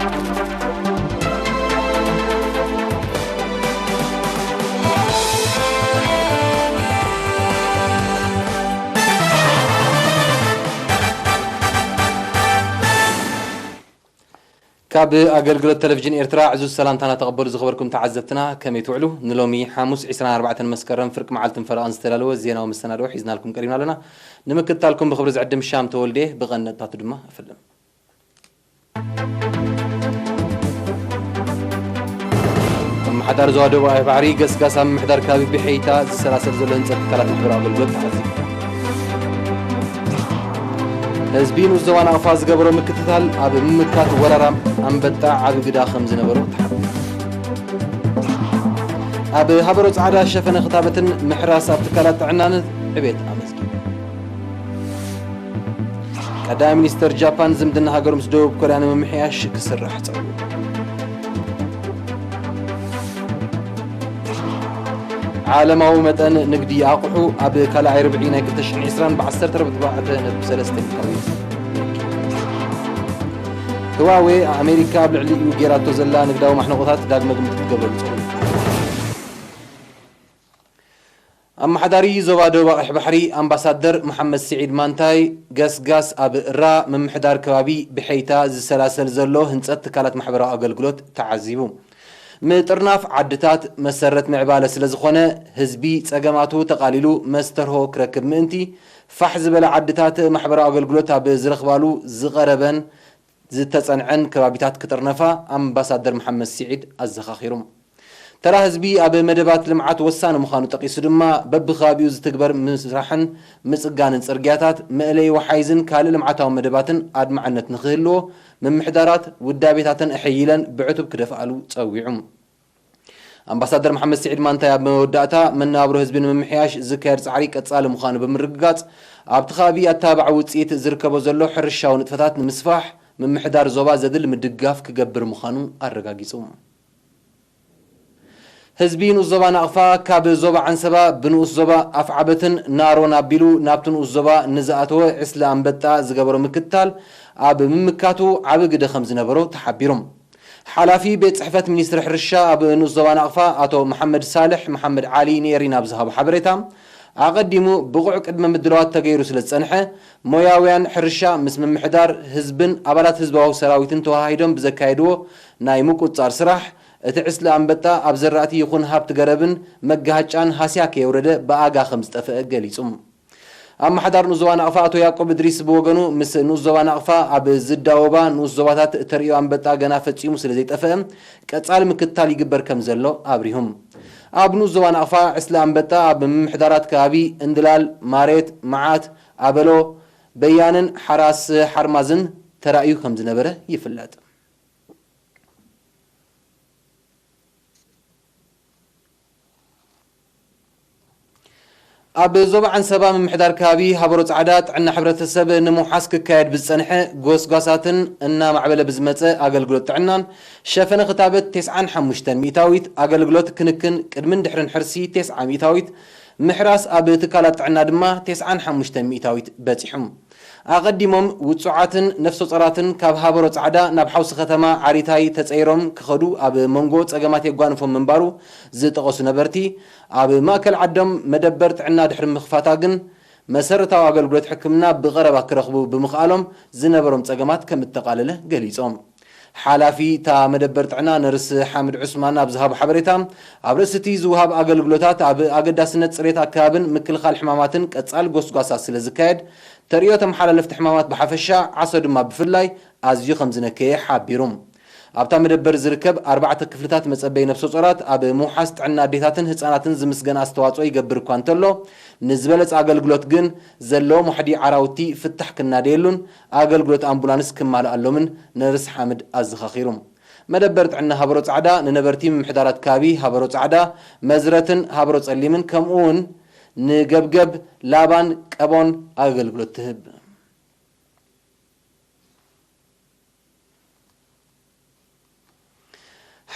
كاب أجلجل التلفزيون إرتراع عزوز سلامتنا تقبل زخبركم تعزبتنا كم يتوعلو نلومي حاموس 24 مسكرم فرق معلتن فرقان استلالو الزينة ومستندو حيزنا لكم كريمنا لنا نمكت لكم بخبر عدم الشام تولده بغنى تاتدما أفلم محضر زوادو بعري قس محضر كابي بحيتا سلاسل زلون سكتلات محضر أجلجل تعزيب هزبين وزوان أفاز قبرو مكتتال أب مكات وررام أنبتع أب قدا خمز نبرو تحب أب هبرو تعالى شفن خطابة محراس أبتكالات عنان عبيت أمزكي كدا مينستر جابان زمدنا هاقرو مسدوب كوريانا ممحياش كسر راح تعود عالماو متن نقدي أقحو أب كلا عربعين كتشحن عسران بعصر تربط بعد نب سلستين كويس هواوي أمريكا بالعلي وجيراتو زلا نقداو محنقطات داق مقمت قبل أما حداري زوادو بقح بحري أمباسادر محمد سعيد مانتاي قاس أب را من محدار كوابي بحيتا زي سلاسل زلو هنسات كالات محبرا أقلقلوت تعذيبو مترناف عدتات مسرت معبالة سلزخونة هزبي تساقماتو تقاليلو مسترهو كركب منتي فحز بلا عدتات محبرا أقلقلوتا بزرخبالو زغربا زتتصنعن كبابيتات كترنفا أمباسادر محمد سعيد الزخاخيروم ترى هزبي أب مدبات لمعات وسان مخانو تقيسو دما ببخابيو زتكبر مسرحن مسقانن سرقياتات مقلي وحايزن كالي لمعاتاو مدباتن أدمعنت نخيلو من محدارات ودابيتاتن احيلن بعتب كدفعلو تصويعم أمباسادر محمد سعيد مانتاي أب موداتا من نابرو هزبين من محياش زكير صعري كتصال مخانو بمرقات أبتخابي أتابع وتسيت زركبو زلو حرشاو نتفتات نمسفاح من محدار زوبا زدل مدقاف كقبر مخانو الرقاقيسوم هزبين الزبا نقفا كاب الزبا عن سبا بنو الزبا أفعبتن نارو نابلو نابتن الزبا نزاتو إسلام بتا زقبرو مكتال أب من مكاتو عبق ده خمز نبرو تحبيرهم حلافي بيت صحفة منيستر حرشا أب نو الزبا نقفا أتو محمد صالح محمد علي نيري نابزها بحبريتام أقدمو بقع قدم مدلوات تغيرو سلسنحة موياويان حرشا مسم محدار هزبن أبالات هزباو سراويتن توهايدون بزكايدو نايمو كوتصار سراح اتعسل أنبتا أبزراتي يكون هابت قربن مجهجان هاسياك يورد بآجا خمس تفق جليسهم أما حدار نوزوان أقفاء يعقوب إدريس بوجنو مس نوزوان أقفاء أب زد وبا نوزواتات تريو أنبتا جنافة يوم سلزيت أفهم كتعلم كتالي جبر كم زلوا أبريهم أب نوزوان أقفاء عسل أنبتا أب محدارات كابي اندلال ماريت معات أبلو بيانا حراس حرمازن ترأيو كم زنبرة يفلات أب زوب عن سبا من محدار كابي هبروت عادات عنا حبرة السب نمو حاسك كايد بالسنحة قوساتن إنا معبلة بزمتة أقل قلوت عنان شافنا خطابة 9 ميتاويت أقل قلوت كنكن كدمن دحرن حرسي 9 ميتاويت محراس أب تكالات عنا دما 9 ميتاويت باتحم أقدمهم وتصعاتن نفس صراتن كاب هبروت عدا نبحوس ختما عريتاي تسعيرهم كخدو أب منقوت أجمعات يقانفهم من بارو زيت قوس نبرتي أب ماكل عدم مدبرت عنا دحر مخفاتاجن مسرت أقل قلت حكمنا بغربة كرخبو بمخالهم زنبرهم أجمعات كم التقالله جليسهم حلافي تا مدبرت عنا نرس حامد عثمان أبزهاب حبريتام أبرستي زوهاب أقل قلوتات أب أقدر سنة سريت كابن مكل خال حماماتن كتصال قوس قاساس لزكاد تريوتهم حال لفت حمامات بحفشة عصر ما بفلاي أزيو خمزنا كي حابيرهم أبتا مدبر زركب 4 كفلتات مصبي نفسو صرات أب موحست عنا ديتاتن هصاناتن زمسغن استواصو يقبر كوانتلو نزبلت أقلقلوت جن زلو محدي عراوتي فتح كنا ديلون أقلقلوت أمبولانس كمال ألومن نرس حامد أزخاخيرهم مدبرت عنا هبروت عدا ننبرتي من محدارات كابي هبروت عدا مزرتن هبروت الليمن كمون نجبجب لابان كابون أقلقلوت تهب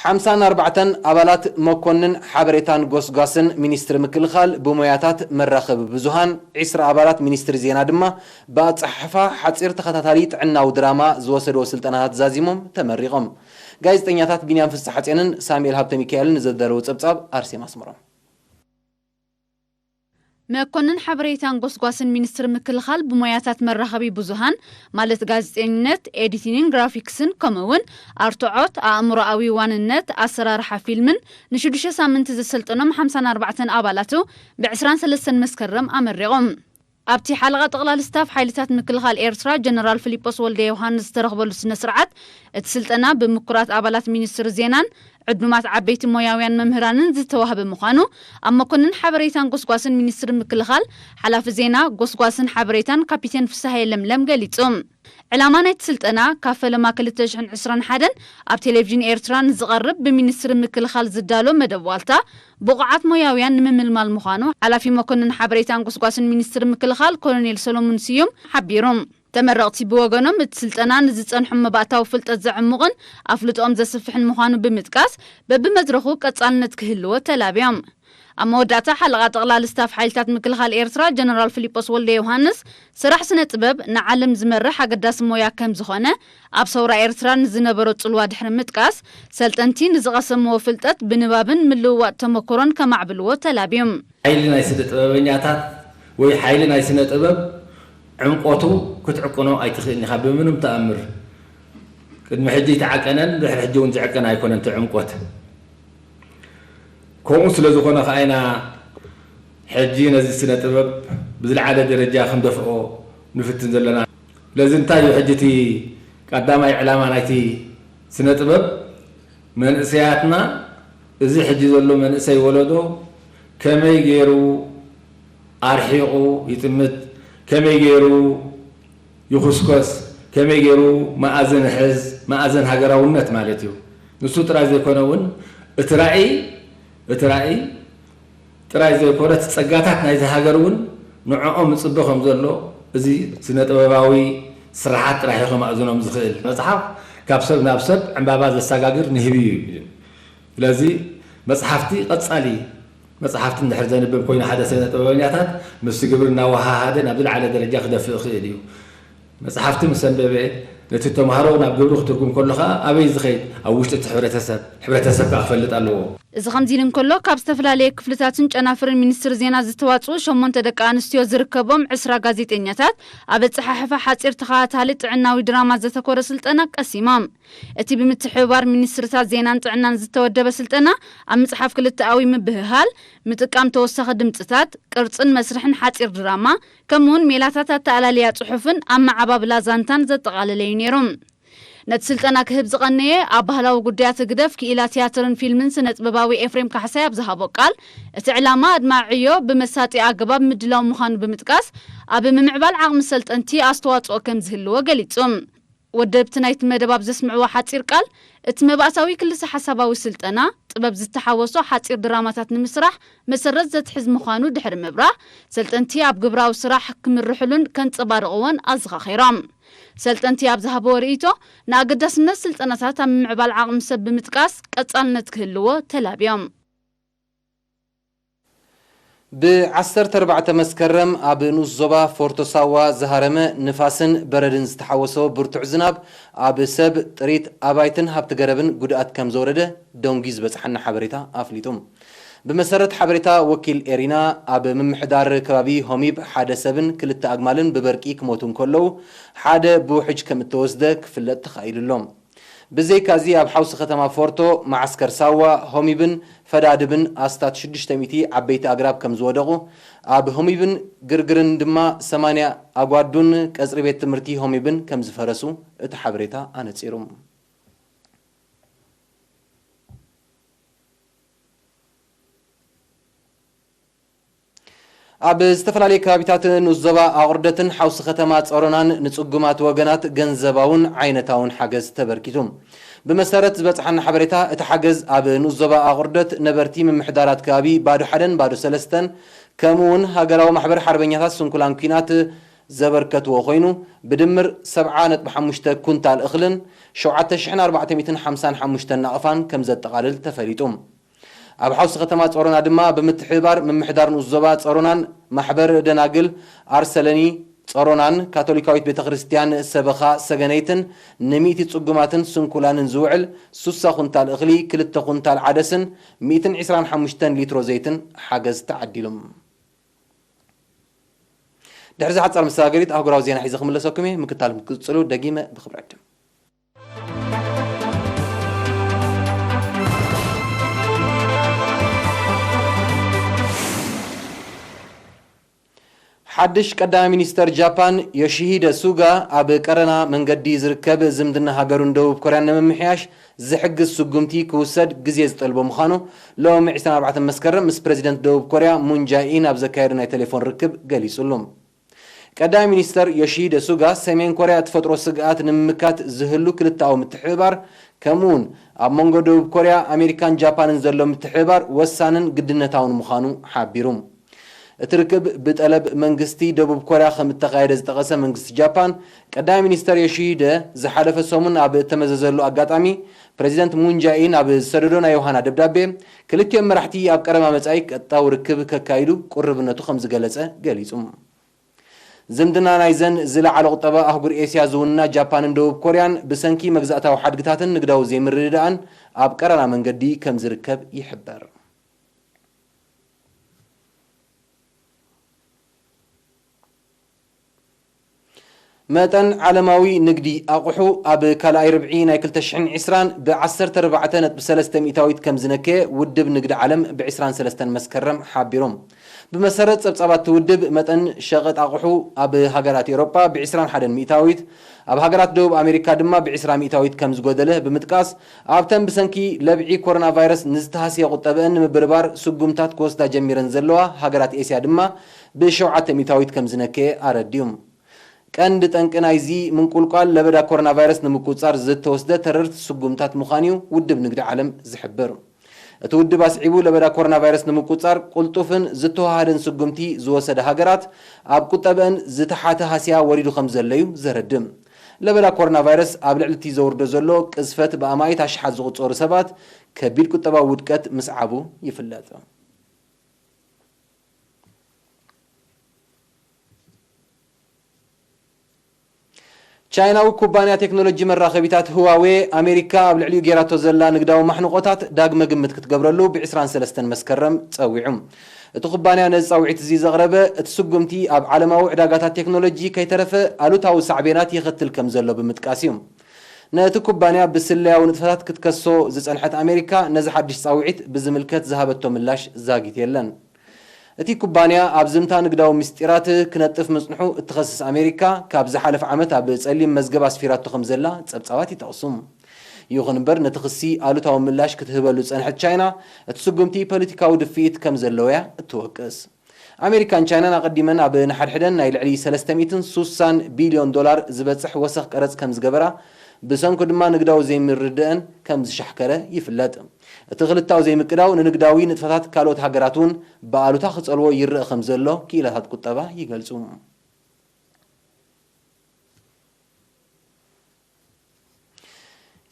54 ኣባላት መኮንን ሓበሬታን ጎስጓስን ሚኒስትሪ ምክልኻል ብሞያታት መራኸቢ ብዙሃን 20 ኣባላት ሚኒስትሪ ዜና ድማ ብኣፀሓሕፋ ሓፂር ተኸታታሊ ጥዕናዊ ድራማ ዝወሰድዎ ስልጠናታት ዛዚሞም ተመሪቖም ጋዜጠኛታት ቢንያም ፍስሐ ሓፄንን ሳሙኤል ሃብተ ሚካኤልን ዘደለው ጸብጻብ ኣርሴማ ኣስመሮም መኮንን ሓበሬታን ጎስጓስን ሚኒስትሪ ምክልኻል ብሞያታት መራኸቢ ብዙሃን ማለት ጋዜጠኝነት ኤዲቲንግ ግራፊክስን ከምኡውን ኣርትዖት ኣእምሮኣዊ ዋንነት ኣሰራርሓ ፊልምን ንሽዱሽተ ሳምንት ዘሰልጠኖም 54 ኣባላቱ ብ23 መስከረም ኣመሪቖም ኣብቲ ሓለቓ ጠቕላሊ ስታፍ ሓይልታት ምክልኻል ኤርትራ ጀነራል ፊሊጶስ ወልደ ዮሃንስ ዝተረኽበሉ ስነ ስርዓት እቲ ስልጠና ብምኩራት ኣባላት ሚኒስትሪ ዜናን ዕዱማት ዓበይቲ ሞያውያን መምህራንን ዝተዋህበ ምዃኑ ኣብ መኮንን ሓበሬታን ጎስጓስን ሚኒስትሪ ምክልኻል ሓላፊ ዜና ጎስጓስን ሓበሬታን ካፒቴን ፍስሐ ለምለም ገሊጾም ዕላማ ናይቲ ስልጠና ካብ ፈለማ 2021 ኣብ ቴሌቭዥን ኤርትራ ዝቐርብ ብሚኒስትሪ ምክልኻል ዝዳሎ መደብ ዋልታ ብቑዓት ሞያውያን ንምምልማል ምዃኑ ሓላፊ መኮንን ሓበሬታን ጎስጓስን ሚኒስትሪ ምክልኻል ኮሎኔል ሰሎሞን ስዩም ሓቢሮም ተመረቕቲ ብወገኖም እቲ ስልጠና ንዝጸንሑ መባእታዊ ፍልጠት ዘዕምቕን ኣፍልጦም ዘስፍሕን ምዃኑ ብምጥቃስ በብመድረኹ ቀጻልነት ክህልዎ ተላብዮም ኣብ መወዳእታ ሓለቓ ጠቕላሊ ስታፍ ሓይልታት ምክልኻል ኤርትራ ጀነራል ፊሊጶስ ወልደ ዮሃንስ ስራሕ ስነ ጥበብ ንዓለም ዝመርሕ ኣገዳሲ ሞያ ከም ዝኾነ ኣብ ሰውራ ኤርትራ ንዝነበሮ ጽልዋ ድሕሪ ምጥቃስ ሰልጠንቲ ንዝቐሰምዎ ፍልጠት ብንባብን ምልውዋጥ ተመክሮን ከማዕብልዎ ተላብዮም ሓይሊ ናይ ስነ ጥበበኛታት ወይ ሓይሊ ናይ ስነ ጥበብ ዕምቆቱ ክትዕቅኖ ኣይትኽእልኒ ኢኻ ብምንም ተኣምር ቅድሚ ሕጂ ተዓቀነን ድሕሪ ሕጂ እውን ዝዕቀን ኣይኮነን እቲ ዕምቆት ከምኡ ስለ ዝኾነ ከዓይና ሕጂ ነዚ ስነ ጥበብ ብዝለዓለ ደረጃ ክንደፍኦ ንፍትን ዘለና ስለዚ እንታይ እዩ ሕጂ እቲ ቀዳማይ ዕላማ ናይቲ ስነ ጥበብ መንእሰያትና እዚ ሕጂ ዘሎ መንእሰይ ወለዶ ከመይ ገይሩ ኣርሒቑ ይጥምት ከመይ ገይሩ ይኹስኮስ ከመይ ገይሩ ማእዘን ሕዝ ማእዘን ሃገራውነት ማለት እዩ ንሱ ጥራይ ዘይኮነ እውን እቲ ራእይ ጥራይ ዘይኮነ ፀጋታት ናይዚ ሃገር እውን ንዕኦም ምፅበ ከም ዘሎ እዚ ስነ ጥበባዊ ስራሓት ጥራይ ከማእዝኖም ዝኽእል መፅሓፍ ካብ ሰብ ናብ ሰብ ዕምባባ ዘሰጋግር ንህቢ እዩ ስለዚ መፅሓፍቲ ቀፃሊ መጽሐፍት እንድሕር ዘንብብ ኮይኑ ሓደ ስነ ጥበበኛታት ምስ ግብርና ወሃሃደ ናብ ዝለዓለ ደረጃ ክደፍእ ይኽእል እዩ መጽሓፍቲ ምስ ኣንበበ ነቲ ተምሃሮ ናብ ግብሪ ክትርጉም ከለኻ ኣበይ ዝኸይድ ኣብ ውሽጢ እቲ ሕብረተሰብ ክፈልጥ ኣለዎ እዚ ከምዚ ኢሉ እንከሎ ካብ ዝተፈላለየ ክፍልታትን ጨናፍርን ሚኒስትሪ ዜና ዝተዋፅኡ 8 ደቂ ኣንስትዮ ዝርከቦም 20 ጋዜጠኛታት ኣብ ኣፀሓሕፋ ሓፂር ተኸታታሊ ጥዕናዊ ድራማ ዘተኮረ ስልጠና ቀሲሞም እቲ ብምትሕብባር ሚኒስትርታት ዜናን ጥዕናን ዝተወደበ ስልጠና ኣብ መፅሓፍ ክልተኣዊ ምብህሃል ምጥቃም ተወሳኺ ድምፅታት ቅርፅን መስርሕን ሓፂር ድራማ ከምኡውን ሜላታት ኣተኣላልያ ጽሑፍን ኣብ ማዕባብላ ዛንታን ዘጠቓለለ እዩ ነይሮም ነቲ ስልጠና ክህብ ዝቐነየ ኣብ ባህላዊ ጉዳያት ግደፍ ክኢላ ቲያትርን ፊልምን ስነ ጥበባዊ ኤፍሬም ካሕሳይ ኣብ ዝሃቦ ቃል እቲ ዕላማ ኣድማዕዮ ብመሳጢ ኣገባብ ምድላው ምዃኑ ብምጥቃስ ኣብ ምምዕባል ዓቕሚ ሰልጠንቲ ኣስተዋፅኦ ከም ዝህልዎ ገሊፆም ወደብቲ ናይቲ መደብ ኣብ ዘስምዕዎ ሓፂር ቃል እቲ መባእታዊ ክልተ ሓሳባዊ ስልጠና ጥበብ ዝተሓወሶ ሓፂር ድራማታት ንምስራሕ መሰረት ዘትሕዝ ምዃኑ ድሕሪ ምብራህ ሰልጠንቲ ኣብ ግብራዊ ስራሕ ክምርሕሉን ከንፀባርቕዎን ኣዘኻኺሮም ሰልጠንቲ ኣብ ዝሃቦ ርእይቶ ንኣገዳስነት ስልጠናታት ኣብ ምዕባል ዓቕሚ ሰብ ብምጥቃስ ቀጻልነት ክህልዎ ተላብዮም ብ14 መስከረም ኣብ ንኡስ ዞባ ፎርቶ ሳዋ ዝሃረመ ንፋስን በረድን ዝተሓወሶ ብርቱዕ ዝናብ ኣብ ሰብ ጥሪት ኣባይትን ሃብቲ ገረብን ጉድኣት ከም ዘወረደ ዶንጊ ዝበፅሐና ሓበሬታ ኣፍሊጡም بمسرت حبرتا وكيل إيرينا أب ممحدار كبابي هميب حدا سبن كلت أجمالن ببركيك موتون كله حدا بوحج كمتوزدك في التخيل اللوم بزي كازي أب حوس ختما فورتو معسكر سوا هميبن فدادبن أستات شدش تميتي عبيت أقرب كم زودغو أب هميبن جرجرن دما 8 أقوادون كأزربيت تمرتي هميبن كم زفرسو اتحبرتا أنا تسيرم أب استفلالي كابتات نزبا أغردتن حوس ختمات أورنان نتسقمات وجنات جنزباون عينتاون حجز تبركيتهم بمسارة بتحن حبرتها اتحجز أب نزبا أغردت نبرتي من محدارات كابي بعد حدن بعد سلستن كمون هجروا محبر حربينيات سنكلان كينات ዘበርከትዎ ኮይኑ ብድምር 70.5 ኩንታል እኽልን 7455 ናቕፋን ከም ዘጠቓልል ተፈሊጡ ኣብ ሓውሲ ከተማ ጾሮና ድማ ብምትሕባር ምምሕዳር ንኡስ ዞባ ጾሮናን ማሕበር ደናግል ኣርሰለኒ ጾሮናን ካቶሊካዊት ቤተክርስትያን ሰበኻ ሰገነይትን ንሚእቲ ጽጉማትን ስንኩላንን ዝውዕል 60 ኩንታል እኽሊ 2 ኩንታል ዓደስን 125 ሊትሮ ዘይትን ሓገዝ ተዓዲሎም ድሕሪ ዝሓፀር መሰጋገሪት ኣህጉራዊ ዜና ሒዘ ክምለሰኩም እየ ምክታል ክቅፅሉ ደጊመ ብክብሪ ዕድም ሓድሽ ቀዳማይ ሚኒስተር ጃፓን ዮሺሂደ ሱጋ ኣብ ቀረና መንገዲ ዝርከብ ዝምድና ሃገሩን ደቡብ ኮርያ ንምምሕያሽ ዝሕግዝ ስጉምቲ ክውሰድ ግዜ ዝጠልቦ ምዃኑ ሎሚ 24 መስከረም ምስ ፕሬዚደንት ደቡብ ኮርያ ሙን ጃኢን ኣብ ዘካየዱ ናይ ቴሌፎን ርክብ ገሊጹሉ ቀዳማይ ሚኒስተር ዮሺሂደ ሱጋ ሰሜን ኮርያ ተፈጥሮ ስግኣት ንምምካት ዝህሉ ክልታዊ ምትሕብባር ከምኡውን ኣብ መንጎ ደቡብ ኮርያ ኣሜሪካን ጃፓንን ዘሎ ምትሕብባር ወሳንን ግድነታውን ምዃኑ ሓቢሩ እትርክብ ብጠለብ መንግስቲ ደቡብ ኮርያ ከም ተኻየደ ዝጠቐሰ መንግስቲ ጃፓን ቀዳማይ ሚኒስተር ዮሺሂደ ዝሓለፈ ሰሙን ኣብ ተመዘዘሉ ኣጋጣሚ ፕሬዚደንት ሙን ጃኢን ኣብ ዝሰደዶ ናይ ዮሃና ደብዳቤ ክልቲኦም መራሕቲ ኣብ ቀረባ መጻኢ ቀጣው ርክብ ከካይዱ ቁርብነቱ ከም ዝገለጸ ገሊጹ ዝምድና ናይዘን ዝለዓለ ቁጠባ ኣህጉር ኤስያ ዝውንና ጃፓንን ደቡብ ኮርያን ብሰንኪ መግዛእታዊ ሓድግታትን ንግዳዊ ዘይምርድዳእን ኣብ ቀረና መንገዲ ከም ዝርከብ ይሕበር መጠን ዓለማዊ ንግዲ ኣቑሑ ኣብ ካልኣይ ርብዒ ናይ 2020 ብ14.3 ሚእታዊት ከም ዝነከየ ውድብ ንግዲ ዓለም ብ23 መስከረም ሓቢሮም ብመሰረት ጸብጻባት ውድብ መጠን ሸቐጥ ኣቑሑ ኣብ ሃገራት ኤውሮጳ ብ21 ሚእታዊት ኣብ ሃገራት ደቡብ ኣሜሪካ ድማ ብ20 ሚእታዊት ከም ዝጎደለ ብምጥቃስ ኣብተን ብሰንኪ ለብዒ ኮሮና ቫይረስ ንዝተሃስየ ቁጠበአን ንምብርባር ስጉምታት ክወስዳ ጀሚረን ዘለዋ ሃገራት ኤስያ ድማ ብ7 ሚእታዊት ከም ዝነከየ ኣረዲዮም ቀንዲ ጠንቂ ናይዚ ምንቁልቋል ለበዳ ኮሮና ቫይረስ ንምቁጻር ዝተወስደ ተረርቲ ስጉምታት ምዃኑ ውድብ ንግዲ ዓለም ዝሕብር እቲ ውድብ ኣስዒቡ ለበዳ ኮሮና ቫይረስ ንምቁጻር ቁልጡፍን ዝተዋሃደን ስጉምቲ ዝወሰደ ሃገራት ኣብ ቁጠበአን ዝተሓተ ሃስያ ወሪዱ ከም ዘለዩ ዘረድም ለበዳ ኮሮና ቫይረስ ኣብ ልዕሊ እቲ ዘውርዶ ዘሎ ቅዝፈት ብኣማይት ኣሽሓት ዝቁጸሩ ሰባት ከቢድ ቁጠባዊ ውድቀት ምስዓቡ ይፍለጥ ቻይናዊ ኩባንያ ቴክኖሎጂ መራኸቢታት ህዋዌ ኣሜሪካ ኣብ ልዕሊኡ ጌራቶ ዘላ ንግዳዊ ማሕንቆታት ዳግመ ግምት ክትገብረሉ ብ23 መስከረም ጸዊዑ እቲ ኩባንያ ነዚ ጻውዒት እዚ ዘቕረበ እቲ ስጉምቲ ኣብ ዓለማዊ ዕዳጋታት ቴክኖሎጂ ከይተረፈ ኣሉታዊ ሳዕቤናት ይኽትል ከም ዘሎ ብምጥቃስ እዩ ነቲ ኩባንያ ብስለያዊ ንጥፈታት ክትከሶ ዝጸንሐት ኣሜሪካ ነዚ ሓድሽ ጻውዒት ብዝምልከት ዝሃበቶ ምላሽ ዛጊት የለን እቲ ኩባንያ ኣብ ዝምታ ንግዳዊ ምስጢራት ክነጥፍ ምጽንሑ እትኸስስ ኣሜሪካ ካብ ዝሓለፈ ዓመት ኣብ ጸሊም መዝገብ ኣስፊራቶ ከም ዘላ ጸብጻባት ይጠቕሱ ይኹን እምበር ነቲ ክሲ ኣሉታዊ ምላሽ ክትህበሉ ጸንሐት ቻይና እቲ ስጉምቲ ፖለቲካዊ ድፊኢት ከም ዘለውያ እትወቅስ ኣሜሪካን ቻይናን ኣቐዲመን ኣብ ንሓድሕደን ናይ ልዕሊ 360 ቢልዮን ዶላር ዝበጽሕ ወሰኽ ቀረጽ ከም ዝገበራ ብሰንኩ ድማ ንግዳዊ ዘይምርድአን ከም ዝሻሕከረ ይፍለጥ እቲ ክልታዊ ዘይምቅዳው ንንግዳዊ ንጥፈታት ካልኦት ሃገራት እውን ብኣሉታ ክጸልዎ ይርአ ከም ዘሎ ክኢላታት ቁጠባ ይገልጹ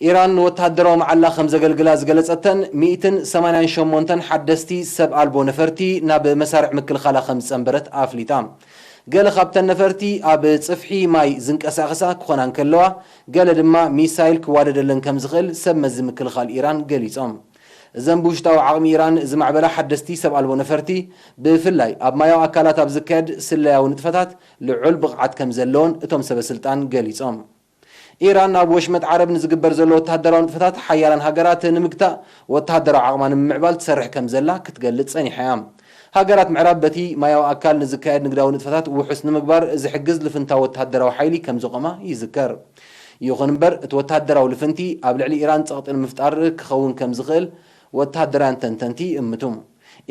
ኢራን ወተሃደራዊ መዓላ ከም ዘገልግላ ዝገለጸተን 188 ሓደስቲ ሰብ ኣልቦ ነፈርቲ ናብ መሳርዕ ምክልኻላ ከም ዝጸንበረት ኣፍሊጣ ገለ ካብተን ነፈርቲ ኣብ ጽፍሒ ማይ ዝንቀሳቐሳ ክኾና እንከለዋ ገለ ድማ ሚሳይል ክዋደደለን ከም ዝኽእል ሰብ መዚ ምክልኻል ኢራን ገሊጾም እዘን ብውሽጣዊ ዓቕሚ ኢራን ዝማዕበላ ሓደስቲ ሰብ ኣልቦ ነፈርቲ ብፍላይ ኣብ ማያዊ ኣካላት ኣብ ዝካየድ ስለያዊ ንጥፈታት ልዑል ብቕዓት ከም ዘለዎን እቶም ሰበስልጣን ገሊጾም ኢራን ኣብ ወሽመጥ ዓረብ ንዝግበር ዘሎ ወተሃደራዊ ንጥፈታት ሓያላን ሃገራት ንምግታእ ወተሃደራዊ ዓቕማ ንምዕባል ትሰርሕ ከም ዘላ ክትገልጽ ጸኒሓ እያ ሃገራት ምዕራብ በቲ ማያዊ ኣካል ንዝካየድ ንግዳዊ ንጥፈታት ውሑስ ንምግባር ዝሕግዝ ልፍንታ ወተሃደራዊ ሓይሊ ከም ዘቆማ ይዝከር ይኹን እምበር እቲ ወተሃደራዊ ልፍንቲ ኣብ ልዕሊ ኢራን ጸቕጥን ምፍጣር ክኸውን ከም ዝኽእል ወተሃደራውያን ተንተንቲ እምቱ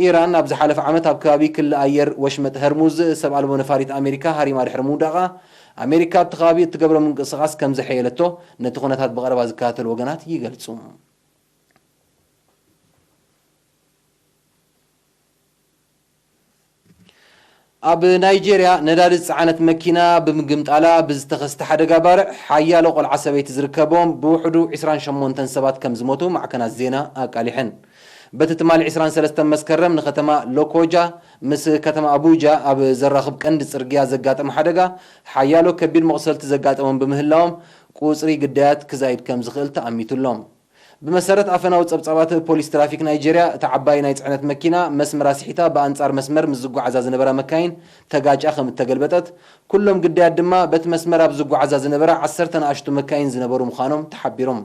ኢራን ኣብ ዝሓለፈ ዓመት ኣብ ከባቢ ክልል ኣየር ወሽመጥ ህርሙዝ ሰብ ኣልቦ ነፋሪት ኣሜሪካ ሃሪማ ድሕሪ ምውዳቓ ኣሜሪካ ኣብቲ ከባቢ እትገብሮ ምንቅስቓስ ከም ዘሐየለቶ ነቲ ኩነታት ብቐረባ ዝከታተሉ ወገናት ይገልጹ ኣብ ናይጄርያ ነዳዲ ጽዓነት መኪና ብምግምጣላ ብዝተኸስተ ሓደጋ ባርዕ ሓያሎ ቆልዓ ሰበይቲ ዝርከቦም ብውሕዱ 28 ሰባት ከም ዝሞቱ ማዕከናት ዜና ኣቃሊሐን በቲ ትማሊ 23 መስከረም ንከተማ ሎኮጃ ምስ ከተማ አቡጃ ኣብ ዘራኽብ ቀንዲ ጽርግያ ዘጋጠመ ሓደጋ ሓያሎ ከቢድ መቕሰልቲ ዘጋጠሞም ብምህላዎም ቁጽሪ ግዳያት ክዛይድ ከም ዝኽእል ተኣሚቱሎም بمسارات أفناو تصبصبات بوليس ترافيك نيجيريا تعباي نايت عنت مكينة مسمر سحيتا بأنصار مسمر مزقو عزاز نبرا مكاين تجاج أخم التقلبتت كلهم قديات دما بت مسمر بزقو عزاز نبرا عسرتنا أشتو مكاين زنبرو مخانم تحبيرهم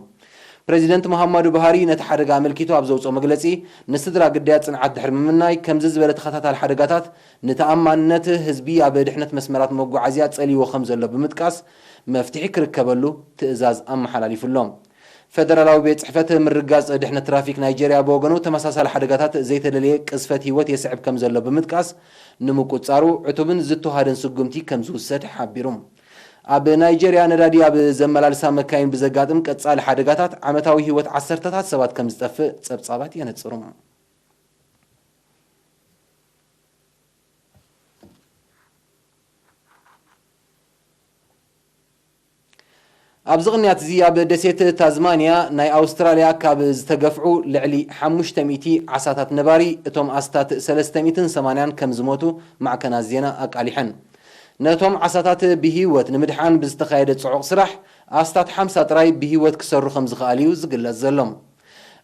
بريزيدنت محمد بوهاري نتحرق عمل كيتو أبزوز مجلسي نستدرا قديات صنعت دحر مناي كم زز بلت خطات الحرقاتات نتأمل نت هزبي عبد حنت مسمرات موقع عزيات سألي وخمس اللو بمتكاس مفتحي كركبلو تأزاز أم حلالي في اللوم فدرالو بيت صحفته من رجاز دحنا ترافيك نيجيريا بوغنو تمساسل حرقاتات زيت دليل قصفت هيوت يسعب كم زلو بمتكاس نمو قصارو عتوبن زتو هادن سقمتي كم زوسد حبيروم اب نيجيريا ندادي اب زملالسا مكاين بزغادم قصال حرقاتات عمتاوي هيوت 10 سبات كم زطف صبصابات ينصروم أبزغنيات زياب دسيت تازمانيا ناي أستراليا كاب زتقفعو لعلي 500 عساتات نباري اتوم أستات 380 كم زموتو مع كنازينا أقاليحن نتوم عساتات بهيوت نمدحان بزتخايدة صعوق سرح أستات 5 راي بهيوت كسرو 5 خاليو زقل الزلم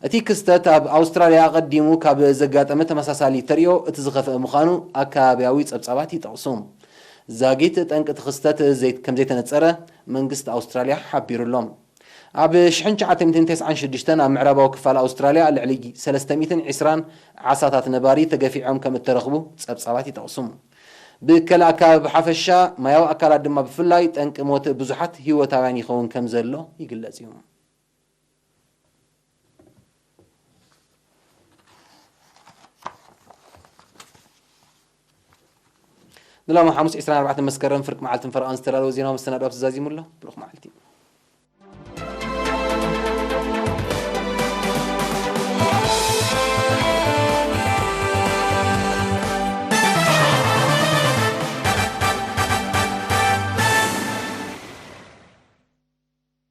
اتي كستات اب أستراليا قديمو كاب زقات متمساسالي تريو اتزغف مخانو أكابياوي صبصاباتي تقصوم زاغيت تنقت خستات زيت كم زيت نتصره منغست أستراليا حبيرو لهم اب شحن 996 اب معرباو كفال أستراليا لعلي 320 عساتات نباري تقفيعهم كم ترخبو صبصاباتي تقصوم بكل أكاب حفشا ما يو أكالات دما بفلاي تنق موت بزحات هيوتاوان يخون كم زلو يقلزيهم نلا محمود 24 مسكرن فرق معلتن فرقان استرالو زينو مستند ابز زازي مولو بروخ معلتي